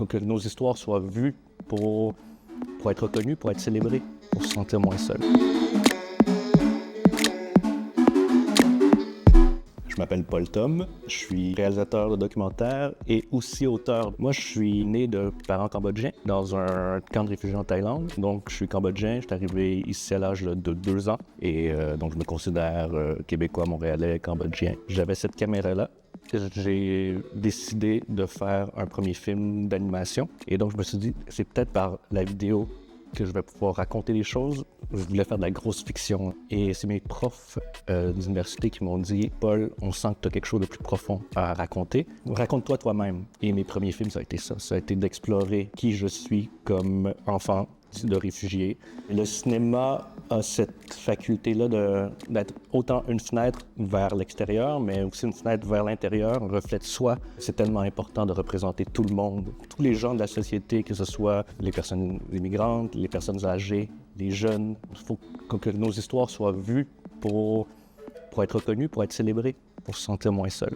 que nos histoires soient vues pour être reconnues, pour être célébrées, pour se sentir moins seul. Je m'appelle Paul Thom, je suis réalisateur de documentaires et aussi auteur. Moi, je suis né de parents cambodgiens dans un camp de réfugiés en Thaïlande. Donc, je suis cambodgien, je suis arrivé ici à l'âge de 2 ans et donc je me considère québécois, montréalais, cambodgien. J'avais cette caméra-là. J'ai décidé de faire un premier film d'animation et donc je me suis dit, c'est peut-être par la vidéo que je vais pouvoir raconter les choses. Je voulais faire de la grosse fiction. Et c'est mes profs d'université qui m'ont dit « Paul, on sent que tu as quelque chose de plus profond à raconter. Raconte-toi toi-même. » Et mes premiers films, ça a été ça. Ça a été d'explorer qui je suis comme enfant de réfugié. Le cinéma a cette faculté-là d'être autant une fenêtre vers l'extérieur, mais aussi une fenêtre vers l'intérieur, un reflet de soi. C'est tellement important de représenter tout le monde, tous les gens de la société, que ce soit les personnes immigrantes, les personnes âgées, les jeunes. Il faut que nos histoires soient vues pour être reconnues, pour être célébrées, pour se sentir moins seul.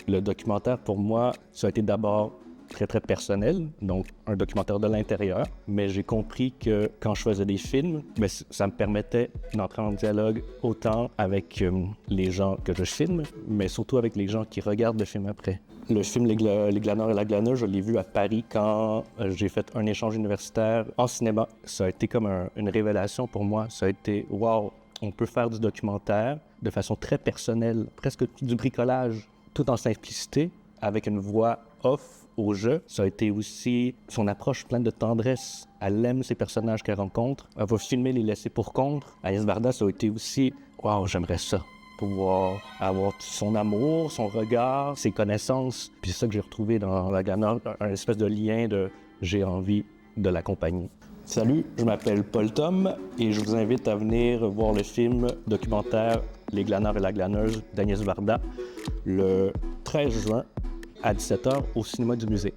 Le documentaire, pour moi, ça a été d'abord très, très personnel, donc un documentaire de l'intérieur. Mais j'ai compris que quand je faisais des films, ça me permettait d'entrer en dialogue autant avec les gens que je filme, mais surtout avec les gens qui regardent le film après. Le film Les Glaneurs et la Glaneuse, je l'ai vu à Paris quand j'ai fait un échange universitaire en cinéma. Ça a été comme une révélation pour moi. Ça a été « wow, on peut faire du documentaire de façon très personnelle, presque du bricolage, tout en simplicité, avec une voix off au jeu. » Ça a été aussi son approche pleine de tendresse. Elle aime ses personnages qu'elle rencontre. Elle va filmer les laissés pour compte. Agnès Varda, ça a été aussi « wow, j'aimerais ça. » Pouvoir avoir son amour, son regard, ses connaissances. Puis c'est ça que j'ai retrouvé dans La Glaneur, un espèce de lien de « j'ai envie de l'accompagner ». Salut, je m'appelle Paul Thom et je vous invite à venir voir le film documentaire Les Glaneurs et la Glaneuse d'Agnès Varda le 13 juin à 17h au Cinéma du Musée.